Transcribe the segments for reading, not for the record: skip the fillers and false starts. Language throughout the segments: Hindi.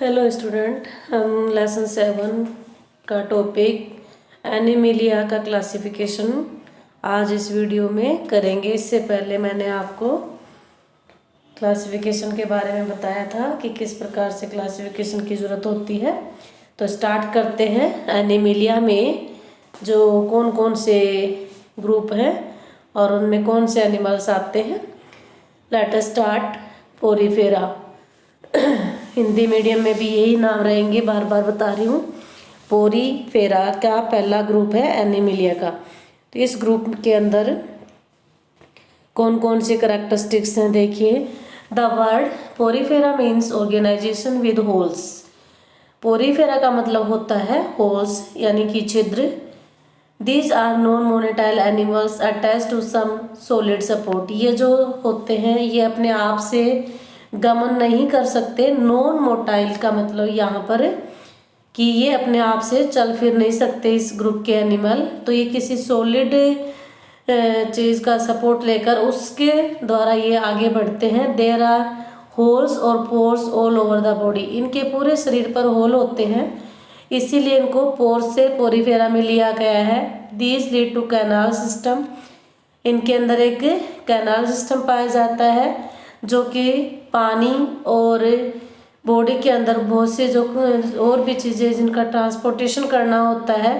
हेलो स्टूडेंट, हम लेसन 7 का टॉपिक एनिमिलिया का क्लासिफिकेशन आज इस वीडियो में करेंगे। इससे पहले मैंने आपको क्लासिफिकेशन के बारे में बताया था कि किस प्रकार से क्लासिफिकेशन की ज़रूरत होती है। तो स्टार्ट करते हैं। एनिमिलिया में जो कौन कौन से ग्रुप हैं और उनमें कौन से एनिमल्स आते हैं। Let us start. Porifera, Hindi medium में भी यही नाम रहेंगे, बार बार बता रही हूँ। पोरीफेरा का पहला ग्रुप है एनिमिलिया का। तो इस ग्रुप के अंदर कौन कौन से करैक्टरिस्टिक्स हैं देखिए। The word porifera means organisation with holes. पोरीफेरा का मतलब होता है होल्स यानी कि छिद्र। These are non motile animals attach to some solid support. ये जो होते हैं ये अपने आप से गमन नहीं कर सकते। नॉन मोटाइल का मतलब यहाँ पर कि ये अपने आप से चल फिर नहीं सकते इस ग्रुप के एनिमल। तो ये किसी सॉलिड चीज़ का सपोर्ट लेकर उसके द्वारा ये आगे बढ़ते हैं। देयर आर होल्स और pores all over the body. इनके पूरे शरीर पर होल होते हैं, इसीलिए इनको पोर्स से पोरीफेरा में लिया गया है। These lead to canal system. इनके अंदर एक कैनाल सिस्टम पाया जाता है जो कि पानी और बॉडी के अंदर बहुत से जो और भी चीज़ें जिनका ट्रांसपोर्टेशन करना होता है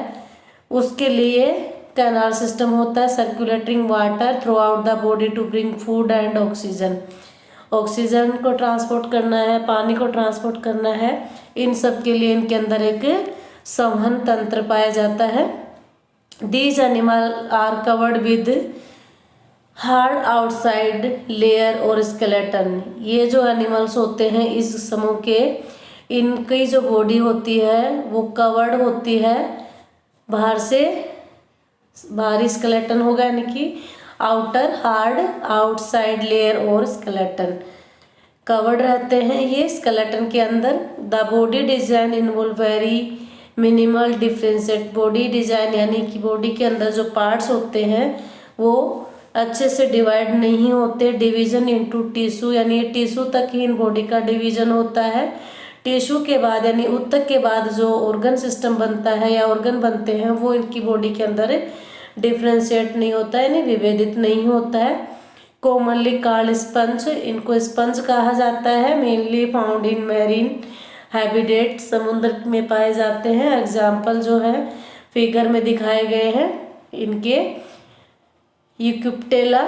उसके लिए कैनाल सिस्टम होता है। Circulating water throughout the body to bring food and oxygen. Oxygen को ट्रांसपोर्ट करना है, पानी को ट्रांसपोर्ट करना है, इन सब के लिए इनके अंदर एक संवहन तंत्र पाया जाता है। These animal are covered with hard outside layer और स्केलेटन। ये जो एनिमल्स होते हैं इस समूह के, इनकी जो बॉडी होती है वो कवर्ड होती है बाहर से। बाहरी स्केलेटन होगा यानी कि आउटर हार्ड, आउटसाइड लेयर और स्केलेटन कवर्ड रहते हैं ये स्केलेटन के अंदर। The body design involve very minimal differentiation. Body design यानी कि बॉडी के अंदर जो पार्ट्स होते हैं वो अच्छे से डिवाइड नहीं होते। डिवीजन इनटू टिश्यू यानी टिश्यू तक ही इन बॉडी का डिवीजन होता है। टिश्यू के बाद यानी ऊतक के बाद जो ऑर्गन सिस्टम बनता है या ऑर्गन बनते हैं वो इनकी बॉडी के अंदर डिफ्रेंशिएट नहीं होता है यानी विभेदित नहीं होता है। Commonly called sponge. इनको स्पंज कहा जाता है। Mainly found in marine habitat. समुद्र में पाए जाते हैं। एग्जाम्पल जो है फिगर में दिखाए गए हैं इनके। यूक्यूप्टेला,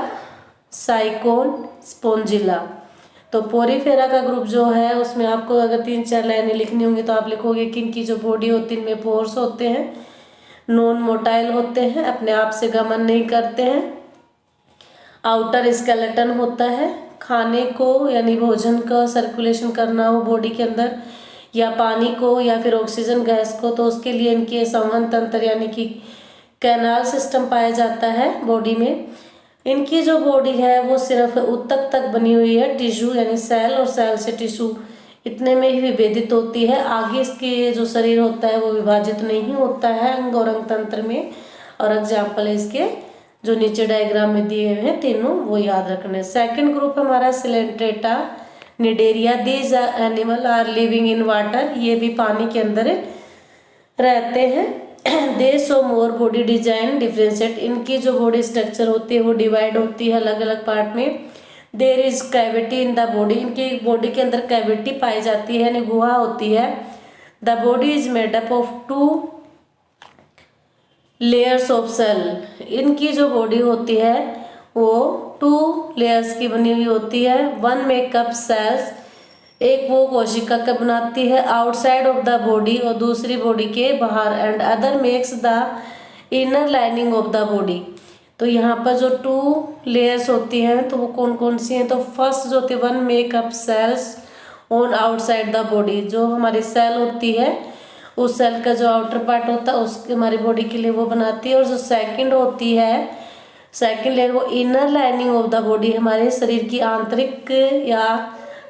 साइकोन, स्पोंजिला। तो पोरीफेरा का ग्रुप जो है उसमें आपको अगर 3-4 लाइनें लिखनी होंगी तो आप लिखोगे कि इनकी जो बॉडी होती है इनमें पोर्स होते हैं, नॉन मोटाइल होते हैं, अपने आप से गमन नहीं करते हैं, आउटर स्केलेटन होता है, खाने को यानी भोजन का सर्कुलेशन करना हो बॉडी के अंदर या पानी को या फिर ऑक्सीजन गैस को तो उसके लिए इनके संवहन तंत्र यानी कि कैनाल सिस्टम पाया जाता है बॉडी में। इनकी जो बॉडी है वो सिर्फ ऊतक तक बनी हुई है। टिश्यू यानी सेल और सेल से टिश्यू इतने में ही विभेदित होती है। आगे इसके जो शरीर होता है वो विभाजित नहीं होता है अंग और अंग तंत्र में। और एग्जाम्पल है इसके जो नीचे डायग्राम में दिए हुए हैं तीनों, वो याद रखने। सेकंड ग्रुप हमारा Coelenterata Cnidaria. These animal are living in water. ये भी पानी के अंदर रहते हैं। They show more body design differentiate. इनकी जो बॉडी स्ट्रक्चर होती है वो डिवाइड होती है अलग अलग पार्ट में। There is cavity in the body. इनकी बॉडी के अंदर कैविटी पाई जाती है यानी गुहा होती है। The body is made up of 2 layers of cell. इनकी जो बॉडी होती है वो 2 लेयर्स की बनी हुई होती है। 1 मेकअप सेल्स, एक वो कोशिका का बनाती है आउटसाइड ऑफ द बॉडी और दूसरी बॉडी के बाहर। And other makes the inner lining of the body. तो यहाँ पर जो 2 लेयर्स होती हैं तो वो कौन कौन सी हैं। तो फर्स्ट जो होती है 1 makeup cells on outside the body. जो हमारी सेल होती है उस सेल का जो आउटर पार्ट होता है उसके हमारी बॉडी के लिए वो बनाती है। और जो सेकंड होती है सेकंड लेयर वो inner lining of the body हमारे शरीर की आंतरिक या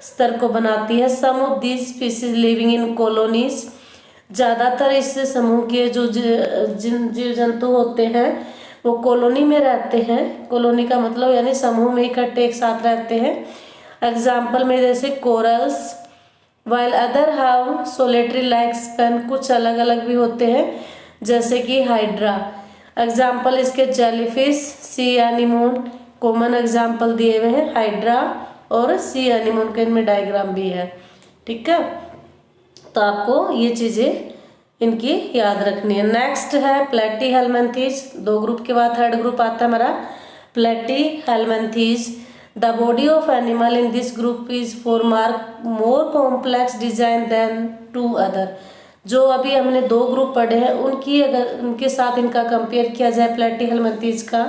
स्तर को बनाती है। Some of these species living in colonies. ज़्यादातर इस समूह के जो जीव जंतु होते हैं वो कॉलोनी में रहते हैं। कॉलोनी का मतलब यानी समूह में इकट्ठे एक साथ रहते हैं। एग्जाम्पल में जैसे corals, while other have solitary like Spain, कुछ अलग अलग भी होते हैं जैसे कि हाइड्रा। एग्जाम्पल इसके जेलीफिश, सी एनीमोन कॉमन एग्जाम्पल दिए हुए हैं, हाइड्रा और सी एनीमोन का इनमें डायग्राम भी है। ठीक है, तो आपको ये चीज़ें इनकी याद रखनी है। नेक्स्ट है प्लेटीहेल्मिन्थेस, 2 ग्रुप के बाद थर्ड ग्रुप आता है हमारा Platyhelminthes. The body of animal in this group is for more complex design than to other. जो अभी हमने 2 ग्रुप पढ़े हैं उनकी अगर उनके साथ इनका कंपेयर किया जाए प्लेटीहेल्मिन्थेस का,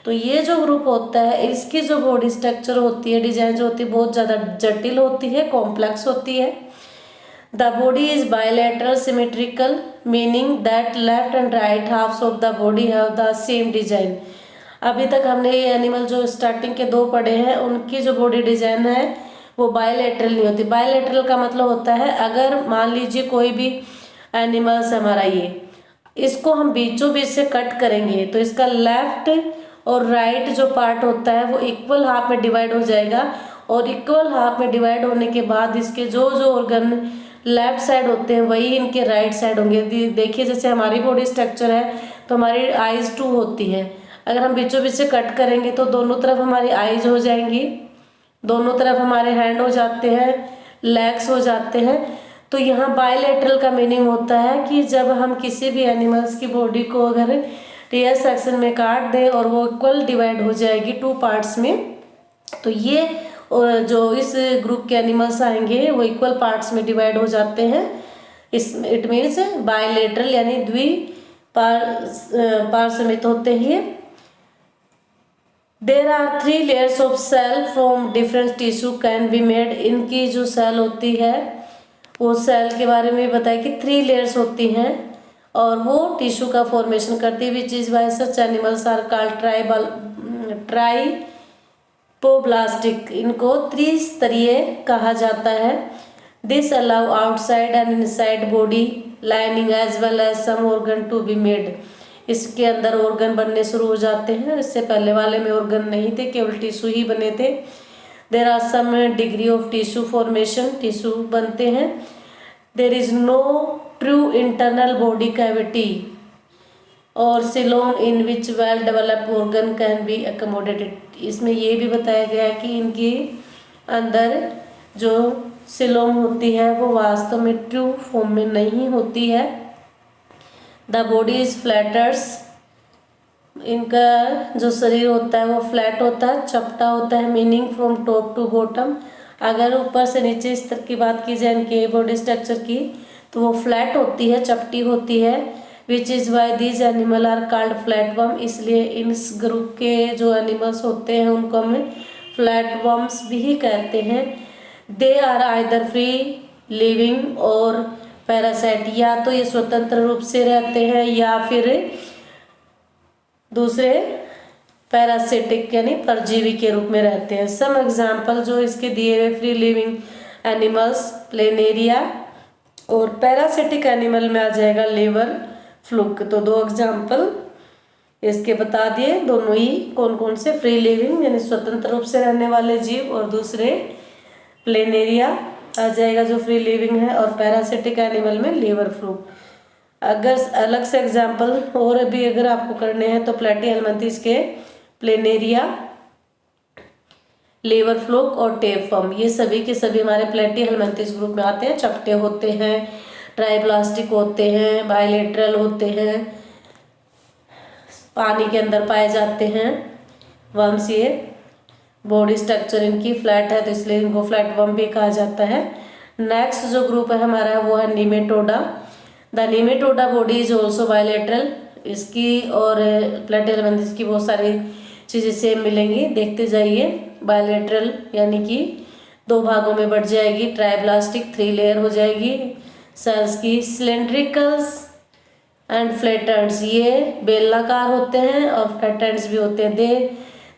तो ये जो ग्रुप होता है इसकी जो बॉडी स्ट्रक्चर होती है, डिजाइन जो होती है बहुत ज़्यादा जटिल होती है, कॉम्प्लेक्स होती है। The body is bilateral symmetrical, meaning that left and right halves of the body have the same design. अभी तक हमने ये एनिमल जो स्टार्टिंग के 2 पढ़े हैं उनकी जो बॉडी डिजाइन है वो बायलैटरल नहीं होती। बायलैटरल का मतलब होता है अगर मान लीजिए कोई भी एनिमल्स हमारा ये, इसको हम बीचों बीच से कट करेंगे तो इसका लेफ्ट और राइट जो पार्ट होता है वो इक्वल हाफ में डिवाइड हो जाएगा, और इक्वल हाफ में डिवाइड होने के बाद इसके जो जो ऑर्गन लेफ्ट साइड होते हैं वही इनके राइट साइड होंगे। देखिए जैसे हमारी बॉडी स्ट्रक्चर है तो हमारी आईज 2 होती है, अगर हम बीचों बीच से कट करेंगे तो दोनों तरफ हमारी आईज हो जाएंगी, दोनों तरफ हमारे हैंड हो जाते हैं, लेग्स हो जाते हैं। तो यहाँ बायलैटरल का मीनिंग होता है कि जब हम किसी भी एनिमल्स की बॉडी को अगर रियर सेक्शन में काट दें और वो इक्वल डिवाइड हो जाएगी 2 पार्ट्स में, तो ये और जो इस ग्रुप के एनिमल्स आएंगे वो इक्वल पार्ट्स में डिवाइड हो जाते हैं। इस इट मीन्स बायलैटरल यानी पार्श्वमित होते हैं। There are 3 layers of cell from different tissue can be made. इनकी जो सेल होती है वो सेल के बारे में बताया कि 3 लेयर्स होती हैं और वो टिश्यू का फॉर्मेशन करती है। Which is why such animals are called triploblastic. इनको त्रिस्तरीय कहा जाता है। This allow outside and inside body lining as well as some organ to be made. इसके अंदर ऑर्गन बनने शुरू हो जाते हैं, इससे पहले वाले में ऑर्गन नहीं थे, केवल टिश्यू ही बने थे। There are some degree of tissue formation, tissue बनते हैं। There is no true internal body cavity और coelom in which well developed organ can be accommodated. इसमें ये भी बताया गया है कि इनके अंदर जो सिलोम होती है वो वास्तव में ट्रू फॉर्म में नहीं होती है। The body is flutters. इनका जो शरीर होता है वो फ्लैट होता है, चपटा होता है, meaning from top to bottom. अगर ऊपर से नीचे इस तक की बात की जाए इनके बॉडी स्ट्रक्चर की तो वो फ्लैट होती है, चपटी होती है। Which is why these animal are called flatworm. इसलिए इस ग्रुप के जो एनिमल्स होते हैं उनको हम फ्लैटवर्म्स भी कहते हैं। They are either free living और पैरासाइट, या तो ये स्वतंत्र रूप से रहते हैं या फिर दूसरे पैरासिटिक यानी परजीवी के रूप में रहते हैं। सम एग्जाम्पल जो इसके दिए हुए फ्री लिविंग एनिमल्स प्लेनेरिया और पैरासिटिक एनिमल में आ जाएगा लीवर फ्लूक। तो 2 एग्जाम्पल इसके बता दिए, दोनों ही कौन कौन से फ्री लिविंग यानी स्वतंत्र रूप से रहने वाले जीव, और दूसरे प्लेनेरिया आ जाएगा जो फ्री लिविंग है, और पैरासिटिक एनिमल में लीवर फ्लूक। अगर अलग से एग्जाम्पल और भी अगर आपको करने हैं तो प्लेटीहेल्मिन्थेस के प्लेनेरिया, लीवर फ्लूक और टेपवर्म, ये सभी के सभी हमारे प्लेटीहेल्मिन्थेस ग्रुप में आते हैं। चपटे होते हैं, ट्राइब्लास्टिक होते हैं, बायलैटरल होते हैं, पानी के अंदर पाए जाते हैं। वर्म्स, ये बॉडी स्ट्रक्चर इनकी फ्लैट है तो इसलिए इनको फ्लैटवर्म भी कहा जाता है। नेक्स्ट जो ग्रुप है हमारा वो है Nematoda. The Nematoda body is also bilateral. इसकी और प्लेटीहेल्मिन्थेस की बहुत सारी चीज़ें सेम मिलेंगी, देखते जाइए। बायलैटरल यानी कि 2 भागों में बढ़ जाएगी। ट्राइब्लास्टिक 3 लेयर हो जाएगी सेल्स की। सिलेंड्रिकल्स एंड फ्लैटेंड्स, ये बेलनाकार होते हैं और फ्लैटेंड्स भी होते हैं।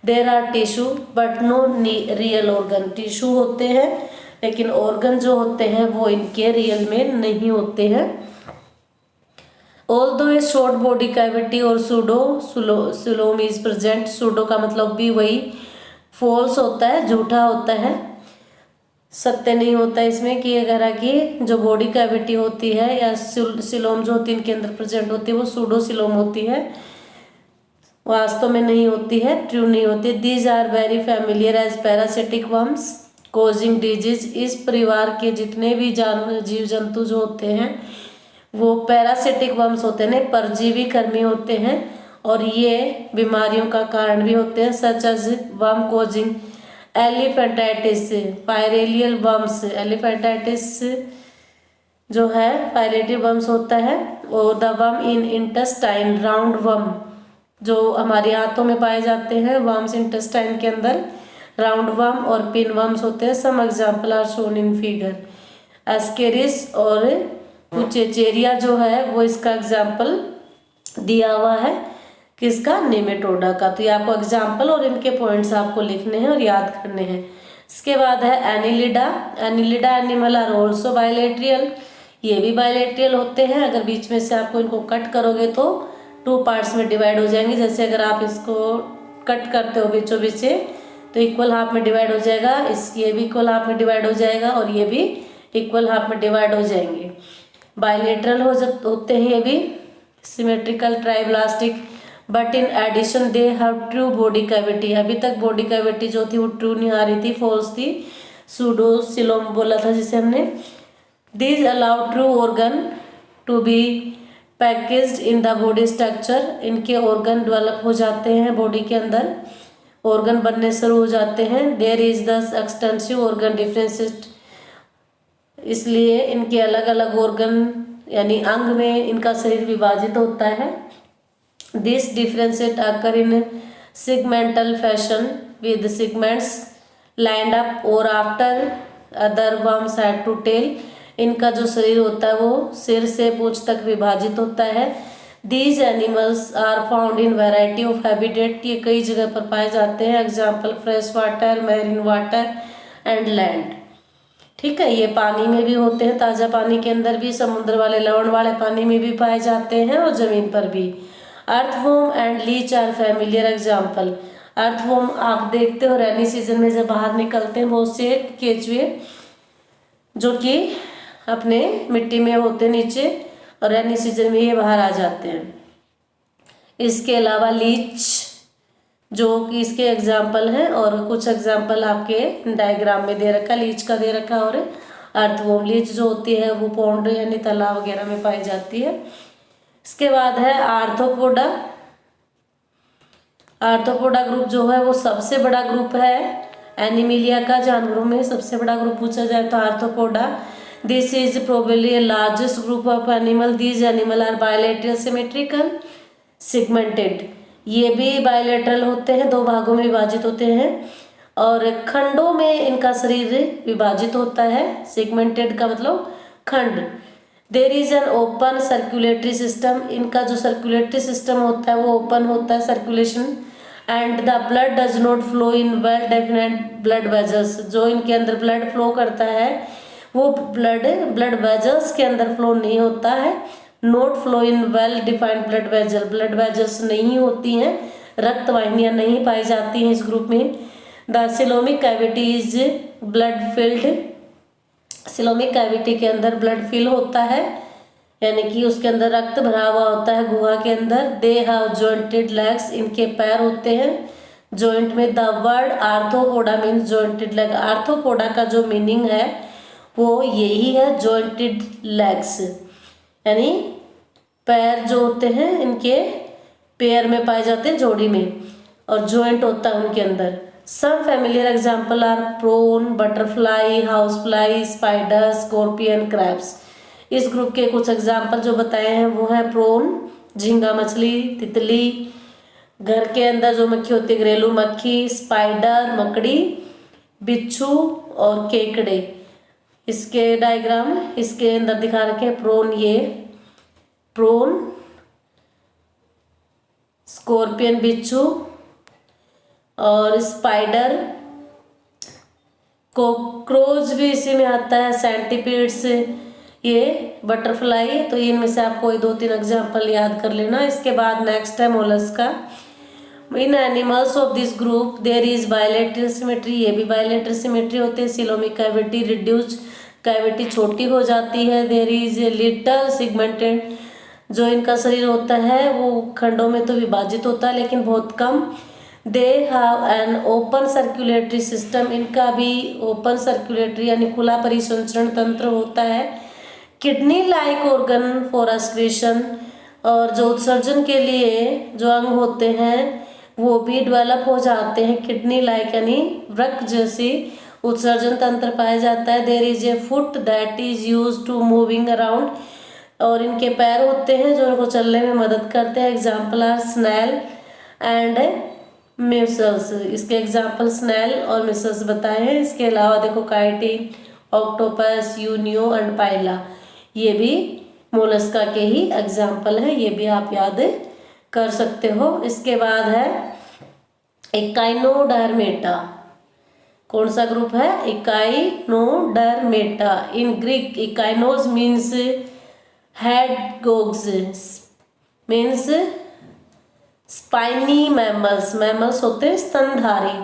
There are tissue but no real organ. Tissue होते हैं लेकिन ऑर्गन जो होते हैं वो इनके रियल में नहीं होते हैं। ऑल्दो ए शॉर्ट बॉडी कैविटी और सुलोम इज प्रेजेंट। सूडो का मतलब भी वही फॉल्स होता है, झूठा होता है। सत्य नहीं होता इसमें कि ये कह रहा कि जो बॉडी कैविटी होती है या सिलोम जो होती है इनके अंदर प्रेजेंट होती है वो सूडो सिलोम होती है, वास्तव में नहीं होती है, ट्रू नहीं होती। These are very familiar as parasitic worms causing disease. इस परिवार के जितने भी जानवर जीव जंतु जो होते हैं वो पैरासिटिक वर्म्स होते हैं, परजीवी कर्मी होते हैं और ये बीमारियों का कारण भी होते हैं, such as worm causing elephantiasis, filarial worms. Elephantiasis जो है फाइलेरियल वर्म्स होता है, और the worm in intestine, round worm जो हमारे हाथों में पाए जाते हैं, वर्म्स इंटेस्टाइन के अंदर राउंड वर्म और पिन वर्म्स होते हैं। Some example are shown in figure. Ascaris और पुचेचेरिया जो है वो इसका एग्जाम्पल दिया हुआ है, किसका, नेमेटोडा का। तो ये आपको एग्जाम्पल और इनके पॉइंट्स आपको लिखने हैं और याद करने हैं। इसके बाद है annelida. Annelida animal are also bilateral, ये भी बायलेट्रियल होते हैं। अगर बीच में से आपको इनको कट करोगे तो 2 पार्ट्स में डिवाइड हो जाएंगे। जैसे अगर आप इसको कट करते हो बीचों बीच से तो इक्वल हाफ में डिवाइड हो जाएगा, ये भी इक्वल हाफ में डिवाइड हो जाएगा और ये भी इक्वल हाफ में डिवाइड हो जाएंगे। बायलेटरल होते हैं ये भी, symmetrical, triploblastic, but in addition they have true body cavity. अभी तक बॉडी कैविटी जो थी वो ट्रू नहीं आ रही थी, फॉल्स थी, सूडो सिलोम बोला था जिसे हमने। These allow true organ to be packaged in the body structure. इनके ऑर्गन डेवलप हो जाते हैं, बॉडी के अंदर ऑर्गन बनने शुरू हो जाते हैं। There is the extensive organ differences, इसलिए इनके अलग अलग ऑर्गन यानी अंग में इनका शरीर विभाजित होता है। This differentiation occur in segmental fashion with segments lined up और after other worms head to tail. इनका जो शरीर होता है वो सिर से पूंछ तक विभाजित होता है। These animals are found in variety of habitat, ये कई जगह पर पाए जाते हैं। Example fresh water, marine water and land. ठीक है, ये पानी में भी होते हैं, ताज़ा पानी के अंदर भी, समुद्र वाले लवण वाले पानी में भी पाए जाते हैं और ज़मीन पर भी। Earthworm and leech are familiar example. Earthworm आप देखते हो रैनी सीजन में जब बाहर निकलते हैं बहुत से केचुए जो कि अपने मिट्टी में होते हैं नीचे, और रैनी सीजन में ये बाहर आ जाते हैं। इसके अलावा लीच जो कि इसके एग्जाम्पल हैं, और कुछ एग्जाम्पल आपके डायग्राम में दे रखा, लीच का दे रखा। और अर्थवॉर्म, लीच जो होती है वो पौंड यानी तालाब वगैरह में पाई जाती है। इसके बाद है आर्थ्रोपोडा। आर्थ्रोपोडा ग्रुप जो है वो सबसे बड़ा ग्रुप है एनिमिलिया का, जानवरों में सबसे बड़ा ग्रुप पूछा जाए तो arthropoda. This is probably a largest group of animal. These animal are bilateral, symmetrical, segmented. ये भी बायलेटरल होते हैं, 2 भागों में विभाजित होते हैं, और खंडों में इनका शरीर विभाजित होता है। सिगमेंटेड का मतलब खंड। There is an open circulatory system, इनका जो सर्कुलेटरी सिस्टम होता है वो ओपन होता है, circulation. And the blood does not flow in well definite blood vessels, जो इनके अंदर ब्लड फ्लो करता है वो ब्लड वेजल्स के अंदर फ्लो नहीं होता है। Note flow in well defined blood vessel, blood vessels नहीं होती हैं, रक्त वाहिनियाँ नहीं पाई जाती हैं इस ग्रुप में। The coelomic cavity is blood filled, coelomic cavity के अंदर ब्लड फिल होता है, यानी कि उसके अंदर रक्त भरा हुआ होता है गुहा के अंदर। दे हैव जॉइंटेड लेग्स, इनके पैर होते हैं जॉइंट में। The word arthropoda means jointed leg, arthropoda का जो मीनिंग है वो यही है, जॉइंटेड लेग्स, यानी पैर जो होते हैं इनके पैर में पाए जाते हैं, जोड़ी में, और जॉइंट होता है उनके अंदर। Some familiar example are prawn, butterfly, house fly, spider, scorpion, crabs. इस ग्रुप के कुछ एग्जाम्पल जो बताए हैं वो है प्रोन, झींगा मछली, तितली, घर के अंदर जो मक्खी होती है घरेलू मक्खी, स्पाइडर मकड़ी, बिच्छू और केकड़े। इसके डायग्राम इसके अंदर दिखा रखे हैं। प्रोन, ये प्रोन, स्कॉर्पियन बिच्छू, और स्पाइडर, कॉकरोच भी इसी में आता है, सेंटीपीड्स, ये बटरफ्लाई। तो इनमें से आप कोई 2-3 एग्जाम्पल याद कर लेना। इसके बाद नेक्स्ट है Mollusca. In animals of this group there is bilateral symmetry, ये भी बायलेटरल सिमेट्री होते हैं। सिलोमिक कैविटी रिड्यूस्ड, कैविटी छोटी हो जाती है। There is a little segmented, जो इनका शरीर होता है वो खंडों में तो विभाजित होता है लेकिन बहुत कम। They have an open circulatory system, इनका भी ओपन सर्कुलेटरी यानी खुला परिसंचरण तंत्र होता है। Kidney like organ for excretion, और जो उत्सर्जन के लिए जो अंग होते हैं वो भी डेवलप हो जाते हैं। किडनी लाइक यानी वृक्क जैसी उत्सर्जन तंत्र पाया जाता है। There is a foot that is use to moving around, और इनके पैर होते हैं जो इनको चलने में मदद करते हैं। एग्जाम्पल आर स्नैल एंड म्यूसल्स, इसके एग्जाम्पल स्नैल और म्यूसल्स बताए हैं। इसके अलावा देखो काइटिन, ऑक्टोपस, यूनियो एंड पाइला, ये भी मोलस्का के ही एग्जाम्पल है, ये भी आप याद कर सकते हो। इसके बाद है इकाइनोडर्मेटा, कौन सा ग्रुप है? Echinodermata. In Greek echinos means head, गोग्स मीन्स स्पाइनी मैमल्स, मैमल्स होते हैं स्तनधारी,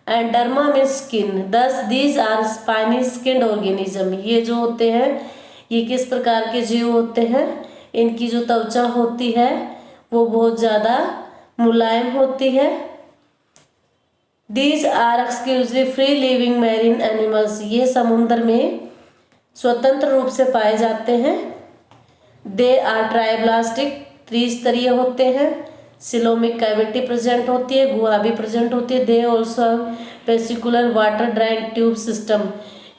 and derma means skin, thus these are spiny skinned organism. ये जो होते हैं ये किस प्रकार के जीव होते हैं? इनकी जो त्वचा होती है वो बहुत ज़्यादा मुलायम होती है। These are exclusive free living marine animals, ये समुद्र में स्वतंत्र रूप से पाए जाते हैं। दे आर ट्राइब्लास्टिक, त्रिस्तरीय होते हैं। सिलोमिक कैविटी प्रेजेंट होती है, गुहा भी प्रेजेंट होती है। They also vesicular water drain tube system,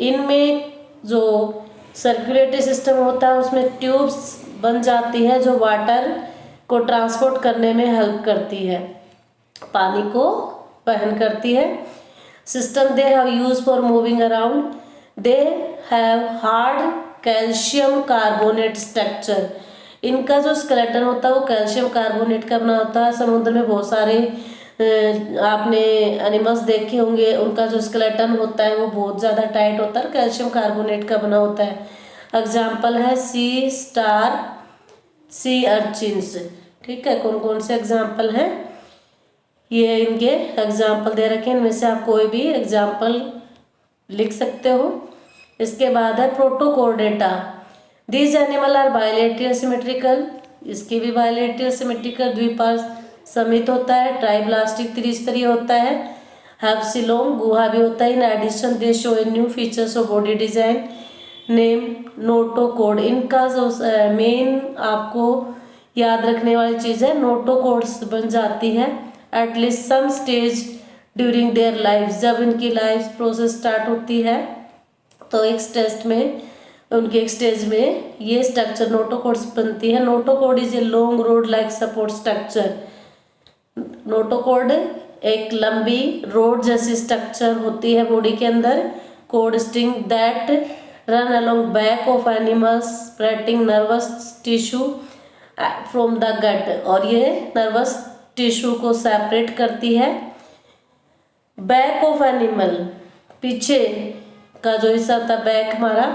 इनमें जो सर्कुलेटरी सिस्टम होता है उसमें ट्यूब्स बन जाती है जो वाटर को ट्रांसपोर्ट करने में हेल्प करती है, पानी को वहन करती है। System they have use for moving around. They have hard calcium carbonate structure, इनका जो स्केलेटन होता है वो कैल्शियम कार्बोनेट का बना होता है। समुद्र में बहुत सारे आपने एनिमल्स देखे होंगे, उनका जो स्केलेटन होता है वो बहुत ज़्यादा टाइट होता है, कैल्शियम कार्बोनेट का बना होता है। एग्जाम्पल है सी स्टार, सी अर्चिन्स, ठीक है। कौन कौन से एग्जाम्पल हैं ये इनके एग्जाम्पल दे रखे हैं, इनमें से आप कोई भी एग्जाम्पल लिख सकते हो। इसके बाद है protochordata, these animal are bilateral symmetrical, इसके भी बायलेटरल सिमेट्रिकल द्विपार्श्व समित होता है। ट्राइब्लास्टिक त्रिस्तरीय होता है। हैव सिलोम, गुहा भी होता है। In addition they show a new features of body design name notochord, इनका जो मेन आपको याद रखने वाली चीज़ है नोटोकोड्स बन जाती है at least some stage during their life, जब इनकी लाइफ प्रोसेस स्टार्ट होती है तो एक स्टेज में ये स्ट्रक्चर नोटोकोड्स बनती है। Notochord is a long road like support structure, notochord एक लंबी रोड जैसी स्ट्रक्चर होती है बॉडी के अंदर। Cord string that run along back of animals spreading nervous tissue from the gut, और ये नर्वस टिश्यू को सेपरेट करती है। बैक ऑफ एनिमल, पीछे का जो हिस्सा होता है बैक हमारा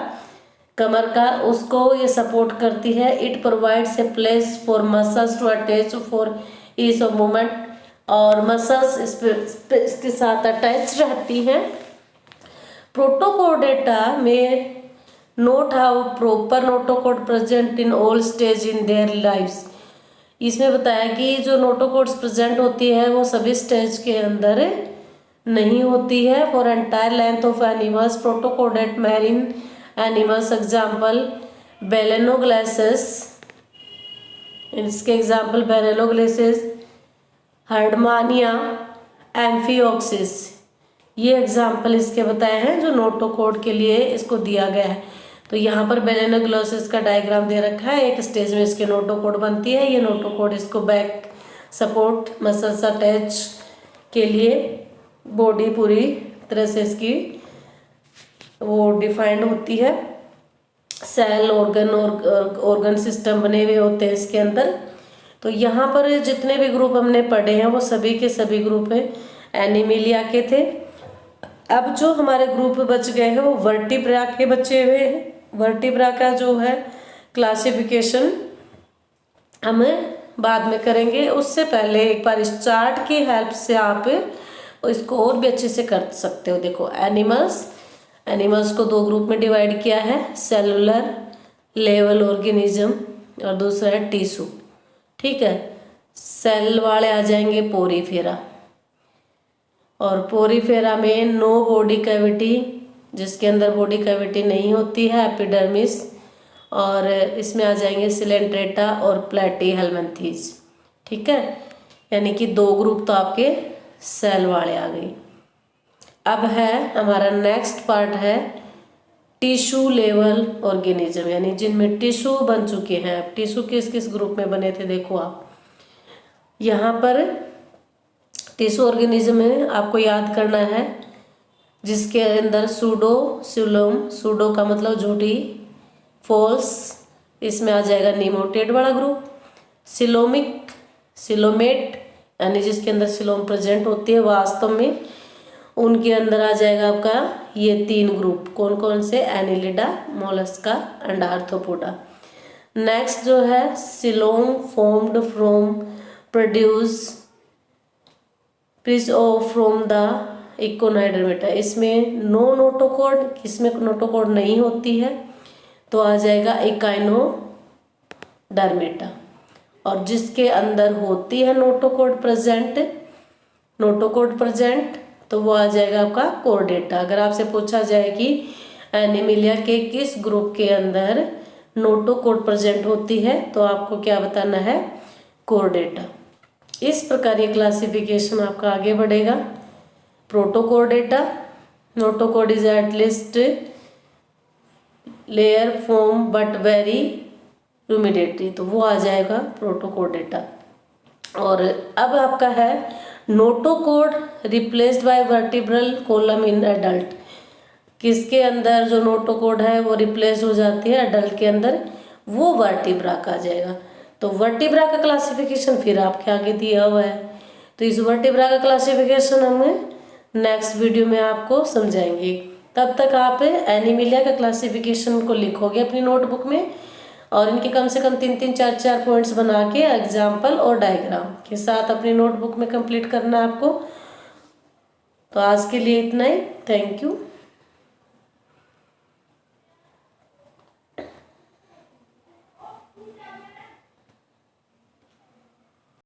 कमर का, उसको ये सपोर्ट करती है। It provides a place for muscles to attach for ease of movement, और मसल्स इसके साथ अटैच रहती हैं। प्रोटोकोर्डेटा में note how proper notochord present in all stage in their lives, इसमें बताया कि जो नोटोकोड्स प्रेजेंट होती है वो सभी स्टेज के अंदर नहीं होती है। For entire length of animals protochordate marine animals, example balanoglossus, इसके एग्जाम्पल बेलेनोग्लासेस, हर्डमानिया, एम्फियोक्सिस, ये एग्जाम्पल इसके बताए हैं जो नोटोकोड के लिए इसको दिया गया है। तो यहाँ पर बेलेनोग्लासेस का डायग्राम दे रखा है, एक स्टेज में इसके नोटोकोड बनती है। ये नोटोकोड इसको बैक सपोर्ट मसल्स अटैच के लिए बॉडी पूरी तरह से इसकी वो डिफाइंड होती है। सेल ऑर्गन सिस्टम बने हुए होते हैं इसके अंदर। तो यहाँ पर जितने भी ग्रुप हमने पढ़े हैं वो सभी के सभी ग्रुप एनिमिलिया के थे। अब जो हमारे ग्रुप बच गए हैं वो वर्टिब्रा के बचे हुए हैं। वर्टिब्रा का जो है क्लासिफिकेशन हम बाद में करेंगे। उससे पहले एक बार इस चार्ट की हेल्प से आप इसको और भी अच्छे से कर सकते हो। देखो एनिमल्स को 2 ग्रुप में डिवाइड किया है, सेलुलर लेवल ऑर्गेनिज्म और दूसरा है टिश्यू। ठीक है, सेल वाले आ जाएंगे पोरीफेरा, और पोरीफेरा में नो बॉडी कैविटी, जिसके अंदर बॉडी कैविटी नहीं होती है, एपिडर्मिस, और इसमें आ जाएंगे सिलेंट्रेटा और प्लेटीहेल्मिन्थेस। ठीक है, यानी कि 2 ग्रुप तो आपके सेल वाले आ गए। अब है हमारा नेक्स्ट पार्ट है टिश्यू लेवल ऑर्गेनिज्म, यानी जिनमें टिश्यू बन चुके हैं। टिश्यू किस किस ग्रुप में बने थे देखो आप यहाँ पर। टिश्यू ऑर्गेनिज्म में आपको याद करना है जिसके अंदर सूडो, सिलोम, सूडो का मतलब झूठी, फॉल्स, इसमें आ जाएगा निमोटेड वाला ग्रुप, सिलोमेट यानी जिसके अंदर सिलोम प्रेजेंट होती है वास्तव में, उनके अंदर आ जाएगा आपका ये 3 ग्रुप। कौन कौन से? Annelida, mollusca and arthropoda. Next जो है coelom formed from produce from the echinodermata, इसमें नो नोटोकॉर्ड, इसमें नोटोकॉर्ड नहीं होती है, तो आ जाएगा इकाइनोडर्मेटा। और जिसके अंदर होती है नोटोकॉर्ड प्रेजेंट तो वो आ जाएगा आपका कोर्डेटा। अगर आपसे पूछा जाए कि एनिमिलिया के किस ग्रुप के अंदर नोटोकॉर्ड प्रेजेंट होती है तो आपको क्या बताना है? कोर्डेटा। इस प्रकार ये क्लासिफिकेशन आपका आगे बढ़ेगा। Protochordata, notochord is at least layer form but very rudimentary, तो वो आ जाएगा प्रोटोकोर्डेटा। और अब आपका है notochord replaced by vertebral column in adult, किसके अंदर जो नोटोकॉर्ड है वो रिप्लेस हो जाती है एडल्ट के अंदर, वो वर्टिब्रा का आ जाएगा। तो वर्टिब्रा का क्लासिफिकेशन फिर आपके आगे दिया हुआ है, तो इस वर्टिब्रा का क्लासिफिकेशन हमें नेक्स्ट वीडियो में आपको समझाएंगे। तब तक आप एनिमिलिया का क्लासिफिकेशन को लिखोगे अपनी नोटबुक में, और इनके कम से कम 3-3, 4-4 पॉइंट्स बना के एग्जाम्पल और डायग्राम के साथ अपनी नोटबुक में कंप्लीट करना है आपको। तो आज के लिए इतना ही। Thank you.